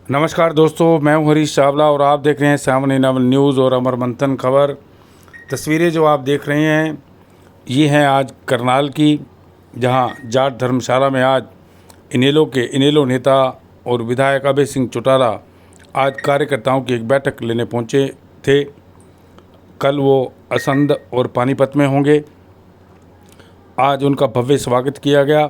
नमस्कार दोस्तों, मैं हूं हरीश चावला और आप देख रहे हैं सावन नवल न्यूज़ और अमर मंथन खबर। तस्वीरें जो आप देख रहे हैं ये हैं आज करनाल की, जहां जाट धर्मशाला में आज इनेलो नेता और विधायक अभय सिंह चौटाला आज कार्यकर्ताओं की एक बैठक लेने पहुंचे थे। कल वो असंध और पानीपत में होंगे। आज उनका भव्य स्वागत किया गया।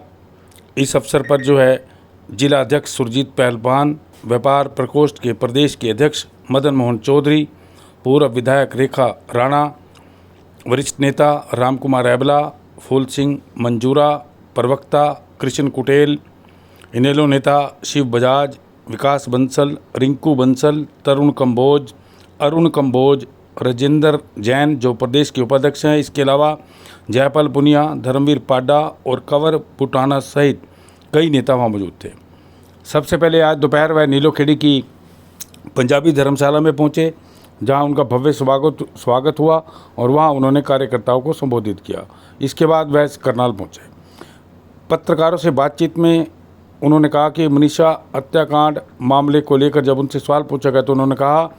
इस अवसर पर जो है जिला अध्यक्ष सुरजीत पहलवान, व्यापार प्रकोष्ठ के प्रदेश के अध्यक्ष मदन मोहन चौधरी, पूर्व विधायक रेखा राणा, वरिष्ठ नेता राम कुमार एबला, फूल सिंह मंजूरा, प्रवक्ता कृष्ण कुटेल, इनेलो नेता शिव बजाज, विकास बंसल, रिंकू बंसल, तरुण कंबोज, अरुण कंबोज, राजेंद्र जैन जो प्रदेश के उपाध्यक्ष हैं। इसके अलावा जयपाल पुनिया, धर्मवीर पाड्डा और कंवर पुटाना सहित कई नेता वहाँ मौजूद थे। सबसे पहले आज दोपहर वह नीलोखेड़ी की पंजाबी धर्मशाला में पहुँचे, जहां उनका भव्य स्वागत हुआ और वहां उन्होंने कार्यकर्ताओं को संबोधित किया। इसके बाद वह करनाल पहुँचे। पत्रकारों से बातचीत में उन्होंने कहा कि मनीषा हत्याकांड मामले को लेकर जब उनसे सवाल पूछा गया तो उन्होंने कहा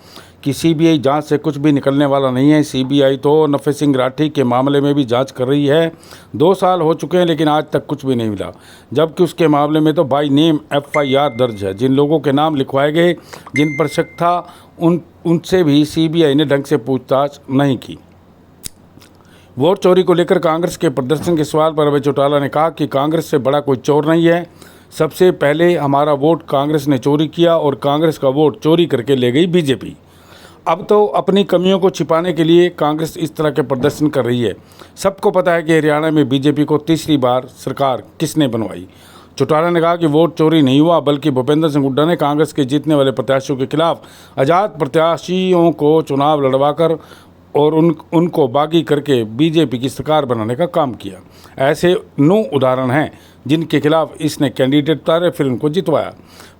कि सीबीआई जांच से कुछ भी निकलने वाला नहीं है। सीबीआई तो नफे सिंह राठी के मामले में भी जांच कर रही है। 2 साल हो चुके हैं लेकिन आज तक कुछ भी नहीं मिला, जबकि उसके मामले में तो बाई नेम FIR दर्ज है। जिन लोगों के नाम लिखवाए गए, जिन पर शक था, उनसे भी सीबीआई ने ढंग से पूछताछ नहीं की। वोट चोरी को लेकर कांग्रेस के प्रदर्शन के सवाल पर अभय चौटाला ने कहा कि कांग्रेस से बड़ा कोई चोर नहीं है। सबसे पहले हमारा वोट कांग्रेस ने चोरी किया और कांग्रेस का वोट चोरी करके ले गई बीजेपी। अब तो अपनी कमियों को छिपाने के लिए कांग्रेस इस तरह के प्रदर्शन कर रही है। सबको पता है कि हरियाणा में बीजेपी को तीसरी बार सरकार किसने बनवाई। चौटाला ने कहा कि वोट चोरी नहीं हुआ, बल्कि भूपेंद्र सिंह हुड्डा ने कांग्रेस के जीतने वाले प्रत्याशियों के खिलाफ आज़ाद प्रत्याशियों को चुनाव लड़वाकर और उनको बागी करके बीजेपी की सरकार बनाने का काम किया। ऐसे 9 उदाहरण हैं जिनके खिलाफ इसने कैंडिडेट उतारे, फिर उनको जितवाया।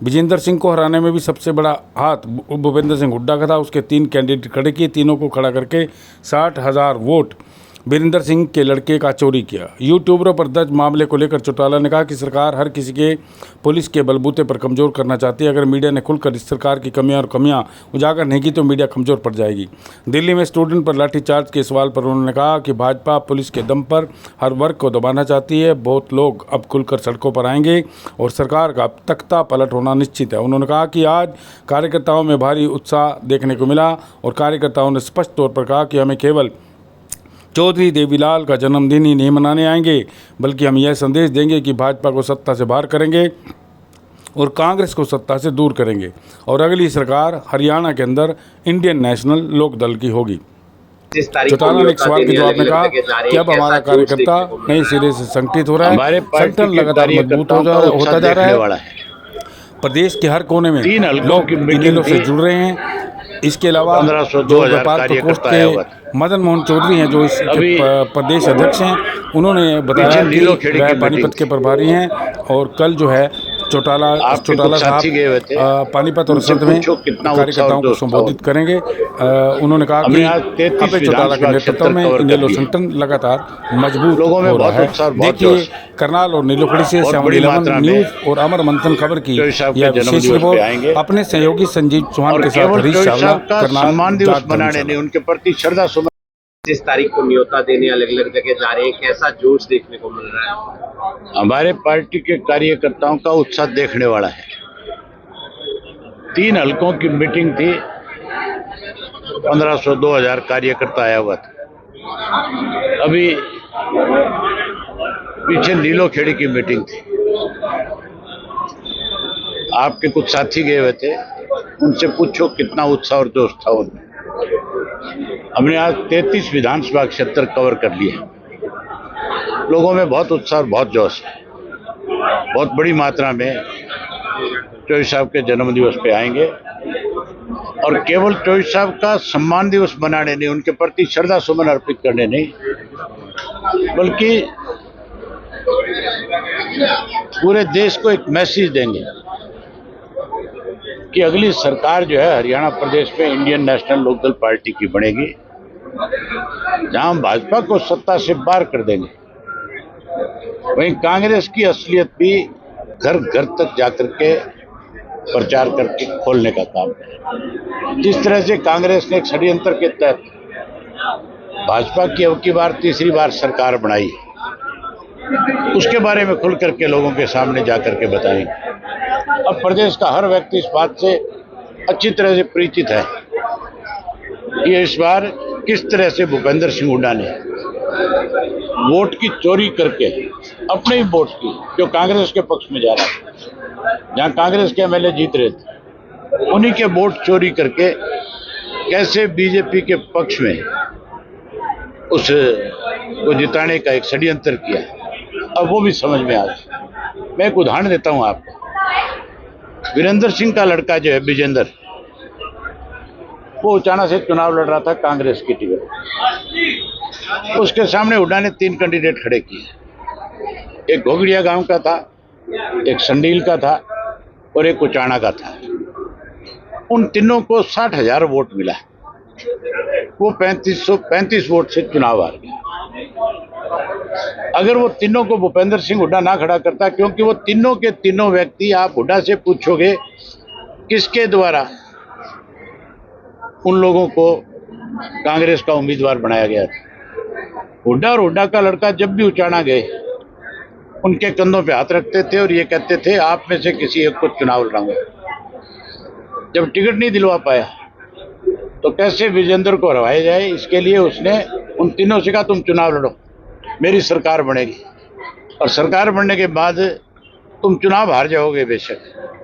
विजेंद्र सिंह को हराने में भी सबसे बड़ा हाथ भूपेंद्र सिंह हुड्डा का था। उसके 3 कैंडिडेट खड़े किए, तीनों को खड़ा करके 60,000 वोट वीरेंद्र सिंह के लड़के का चोरी किया। यूट्यूबरों पर दर्ज मामले को लेकर चौटाला ने कहा कि सरकार हर किसी के पुलिस के बलबूते पर कमज़ोर करना चाहती है। अगर मीडिया ने खुलकर इस सरकार की कमियां उजागर नहीं की तो मीडिया कमज़ोर पड़ जाएगी। दिल्ली में स्टूडेंट पर लाठीचार्ज के सवाल पर उन्होंने कहा कि भाजपा पुलिस के दम पर हर वर्ग को दबाना चाहती है। बहुत लोग अब खुलकर सड़कों पर आएंगे और सरकार का तख्ता पलट होना निश्चित है। उन्होंने कहा कि आज कार्यकर्ताओं में भारी उत्साह देखने को मिला और कार्यकर्ताओं ने स्पष्ट तौर पर कहा कि हमें केवल चौधरी देवीलाल का जन्मदिन ही नहीं मनाने आएंगे, बल्कि हम यह संदेश देंगे कि भाजपा को सत्ता से बाहर करेंगे और कांग्रेस को सत्ता से दूर करेंगे और अगली सरकार हरियाणा के अंदर इंडियन नेशनल लोक दल की होगी। चौटाला ने एक सवाल के जवाब में कहा कि अब हमारा कार्यकर्ता नए सिरे से संगठित हो रहा है, संगठन लगातार मजबूत होता जा रहा है। प्रदेश के हर कोने में लोग इनेलो से जुड़ रहे हैं। इसके अलावा जो व्यापार प्रकोष्ठ के मदन मोहन चौधरी हैं, जो इसके प्रदेश अध्यक्ष हैं, उन्होंने बताया कि वह पानीपत के प्रभारी हैं और कल जो है चौटाला साहब पानीपत और संध में कार्यकर्ताओं को संबोधित करेंगे। उन्होंने कहा कि अभय चौटाला के नेतृत्व में इनेलो संगठन लगातार मजबूत हो रहा है। देखिए करनाल और नीलोखेड़ी से सावन न्यूज़ और अमर मंथन खबर की यह विशेष रिपोर्ट अपने सहयोगी संजीव चौहान के साथ हरीश चावला, करनाल। उनके प्रति श्रद्धा सुमन। जिस तारीख को न्योता देने अलग अलग जगह जा रहे हैं, कैसा जोश देखने को मिल रहा है? हमारे पार्टी के कार्यकर्ताओं का उत्साह देखने वाला है। 3 हलकों की मीटिंग थी, 1500-2000 कार्यकर्ता आया हुआ था। अभी पीछे नीलोखेड़ी की मीटिंग थी, आपके कुछ साथी गए हुए थे, उनसे पूछो कितना उत्साह और जोश था उनमें। हमने आज 33 विधानसभा क्षेत्र कवर कर लिए। लोगों में बहुत उत्साह और बहुत जोश है। बहुत बड़ी मात्रा में चौधरी साहब के जन्म दिवस पे आएंगे और केवल चौधरी साहब का सम्मान दिवस मनाने नहीं, उनके प्रति श्रद्धा सुमन अर्पित करने नहीं, बल्कि पूरे देश को एक मैसेज देंगे कि अगली सरकार जो है हरियाणा प्रदेश में इंडियन नेशनल लोक दल पार्टी की बनेगी, जहां हम भाजपा को सत्ता से बाहर कर देंगे। वहीं कांग्रेस की असलियत भी घर घर तक जाकर के प्रचार करके खोलने का काम करें। जिस तरह से कांग्रेस ने एक षड्यंत्र के तहत भाजपा की अब की बार तीसरी बार सरकार बनाई, उसके बारे में खुल करके लोगों के सामने जाकर के बताएंगे। अब प्रदेश का हर व्यक्ति इस बात से अच्छी तरह से परिचित है कि इस बार किस तरह से भूपेंद्र सिंह हुड्डा ने वोट की चोरी करके, अपने ही वोट की, जो कांग्रेस के पक्ष में जा रहा था, जहां कांग्रेस के एमएलए जीत रहे थे, उन्हीं के वोट चोरी करके कैसे बीजेपी के पक्ष में उस को जिताने का एक षड्यंत्र किया। अब वो भी समझ में आ गया। मैं एक उदाहरण देता हूं आपको। वीरेंद्र सिंह का लड़का जो है विजेंद्र, वो उचाना से चुनाव लड़ रहा था कांग्रेस की टिकट। उसके सामने हुड्डा ने 3 कैंडिडेट खड़े किए। एक घोगड़िया गांव का था, एक संडील का था और एक उचाना का था। उन तीनों को 60,000 वोट मिला। वो 3535 वोट से चुनाव हार गया। अगर वो तीनों को भूपेंद्र सिंह हुड्डा ना खड़ा करता, क्योंकि वो तीनों के तीनों व्यक्ति, आप हुड्डा से पूछोगे किसके द्वारा उन लोगों को कांग्रेस का उम्मीदवार बनाया गया था। हुड्डा और हुड्डा का लड़का जब भी उचाना गए, उनके कंधों पे हाथ रखते थे और ये कहते थे आप में से किसी एक को चुनाव लड़ाऊंगा। जब टिकट नहीं दिलवा पाया तो कैसे विजेंद्र को हरवाया जाए, इसके लिए उसने उन तीनों से कहा तुम चुनाव लड़ो, मेरी सरकार बनेगी और सरकार बनने के बाद तुम चुनाव हार जाओगे बेशक,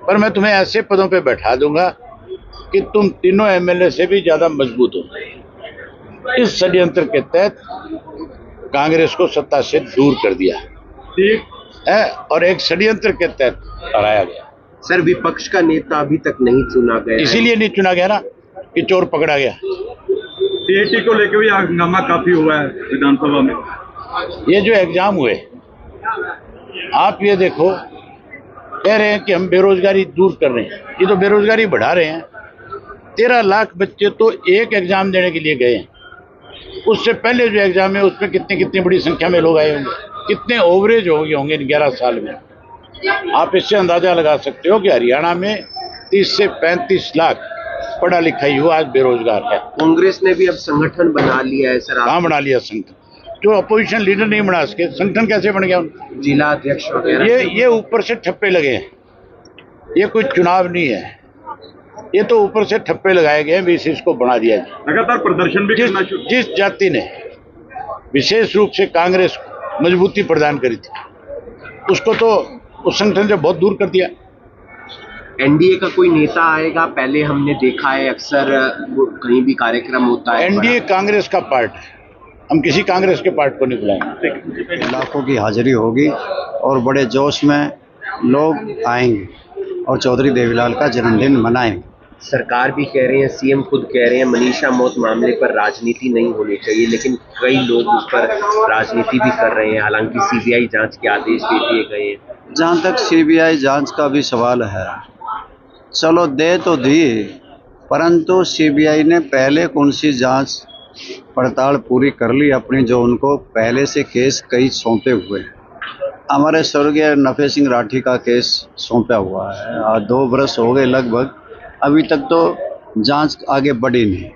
पर मैं तुम्हें ऐसे पदों पे बैठा दूंगा कि तुम तीनों एमएलए से भी ज्यादा मजबूत हो। इस षड्यंत्र के तहत कांग्रेस को सत्ता से दूर कर दिया है और एक षड्यंत्र के तहत हराया गया। सर, विपक्ष का नेता अभी तक नहीं चुना गया, इसीलिए नहीं चुना गया ना कि चोर पकड़ा गया। सीएटी को लेकर भी हंगामा काफी हुआ है विधानसभा में। ये जो एग्जाम हुए, आप ये देखो, कह रहे हैं कि हम बेरोजगारी दूर कर रहे हैं, ये तो बेरोजगारी बढ़ा रहे हैं। 13 लाख बच्चे तो एक एग्जाम देने के लिए गए हैं। उससे पहले जो एग्जाम है उसमें कितनी बड़ी संख्या में लोग आए होंगे, कितने ओवरेज हो गए होंगे इन 11 साल में। आप इससे अंदाजा लगा सकते हो कि हरियाणा में 30 से 35 लाख पढ़ा लिखा युवा आज बेरोजगार है। कांग्रेस ने भी अब संगठन बना लिया है सर। कहाँ बना लिया संगठन? जो अपोजिशन लीडर नहीं बना सके, संगठन कैसे बन गया उनका? जिला अध्यक्ष वगैरह। ये ऊपर से ठप्पे लगे हैं। ये कोई चुनाव नहीं है, ये तो ऊपर से ठप्पे लगाए गए हैं, भी इसको बना दिया जाए। लगातार प्रदर्शन भी करना शुरू। जिस जाति ने विशेष रूप से कांग्रेस को मजबूती प्रदान करी थी, उसको तो उस संगठन से बहुत दूर कर दिया। एनडीए का कोई नेता आएगा? पहले हमने देखा है अक्सर कहीं भी कार्यक्रम होता है। एनडीए कांग्रेस का पार्ट है, हम किसी कांग्रेस के पार्ट को नहीं बुलाएंगे। लाखों की हाजिरी होगी और बड़े जोश में लोग आएंगे और चौधरी देवीलाल का जन्मदिन मनाएंगे। सरकार भी कह रही है, सीएम खुद कह रहे हैं मनीषा मौत मामले पर राजनीति नहीं होनी चाहिए, लेकिन कई लोग उस पर राजनीति भी कर रहे हैं। हालांकि सीबीआई जांच के आदेश दे दिए गए हैं। जहाँ तक सीबीआई जांच का भी सवाल है, चलो दे तो दी, परंतु सीबीआई ने पहले कौन सी जांच पड़ताल पूरी कर ली अपनी, जो उनको पहले से केस कई सौंपे हुए हैं। हमारे स्वर्गीय नफे सिंह राठी का केस सौंपा हुआ है, 2 बरस हो गए लगभग, अभी तक तो जांच आगे बढ़ी नहीं।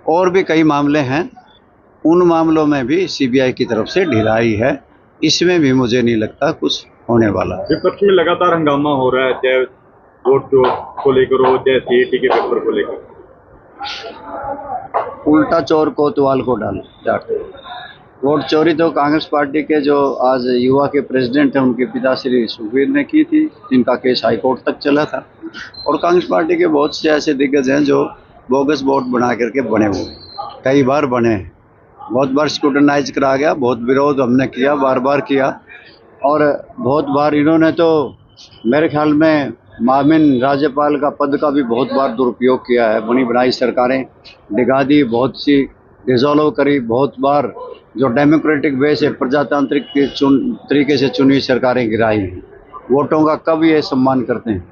और भी कई मामले हैं, उन मामलों में भी सीबीआई की तरफ से ढिलाई है। इसमें भी मुझे नहीं लगता कुछ होने वाला है। विपक्ष में लगातार हंगामा हो रहा है, चाहे वोट को लेकर हो, चाहे सीएटी के पेपर को लेकर। उल्टा चोर कोतवाल को डांटे। वोट चोरी तो कांग्रेस पार्टी के जो आज युवा के प्रेसिडेंट हैं, उनके पिता श्री सुखबीर ने की थी, जिनका केस हाईकोर्ट तक चला था। और कांग्रेस पार्टी के बहुत से ऐसे दिग्गज हैं जो बोगस वोट बना करके बने हुए, कई बार बने हैं, बहुत बार स्क्रूटनाइज करा गया, बहुत विरोध हमने किया, बार बार किया। और बहुत बार इन्होंने तो मेरे ख्याल में मामिन राज्यपाल का पद का भी बहुत बार दुरुपयोग किया है। बनी बनाई सरकारें डिगा दी, बहुत सी डिसॉल्व करी, बहुत बार जो डेमोक्रेटिक वे से प्रजातांत्रिक तरीके से चुनी सरकारें गिराई हैं। वोटों का कब ये सम्मान करते हैं,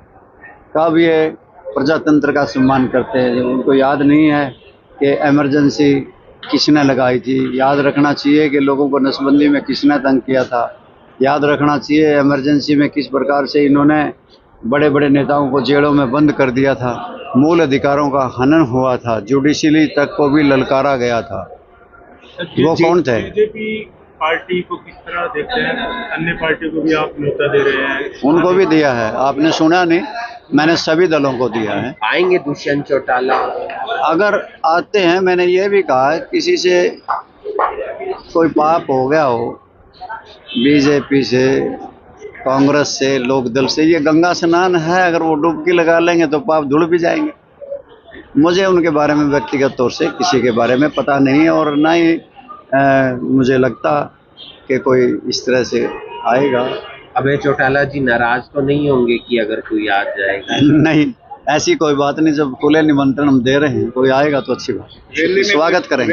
कब ये प्रजातंत्र का सम्मान करते हैं? उनको याद नहीं है कि इमरजेंसी किसने लगाई थी। याद रखना चाहिए कि लोगों को नसबंदी में किसने तंग किया था। याद रखना चाहिए इमरजेंसी में किस प्रकार से इन्होंने बड़े बड़े नेताओं को जेलों में बंद कर दिया था, मूल अधिकारों का हनन हुआ था, जुडिशरी तक को भी ललकारा गया था। वो कौन थे? बीजेपी पार्टी को किस तरह देखते हैं? अन्य पार्टियों को भी आप न्योता दे रहे हैं। उनको भी दिया है, आपने सुना नहीं? मैंने सभी दलों को दिया है। आएंगे दुष्यंत चौटाला? अगर आते हैं, मैंने ये भी कहा है, किसी से कोई पाप हो गया हो, बीजेपी से, कांग्रेस से, लोकदल से, ये गंगा स्नान है, अगर वो डुबकी लगा लेंगे तो पाप धुल भी जाएंगे। मुझे उनके बारे में व्यक्तिगत तौर से किसी के बारे में पता नहीं है, और ना ही मुझे लगता कि कोई इस तरह से आएगा। अभय चौटाला जी नाराज तो नहीं होंगे कि अगर कोई आ जाएगा? नहीं, ऐसी कोई बात नहीं। जब खुले निमंत्रण हम दे रहे हैं, कोई आएगा तो अच्छी बात, स्वागत करेंगे।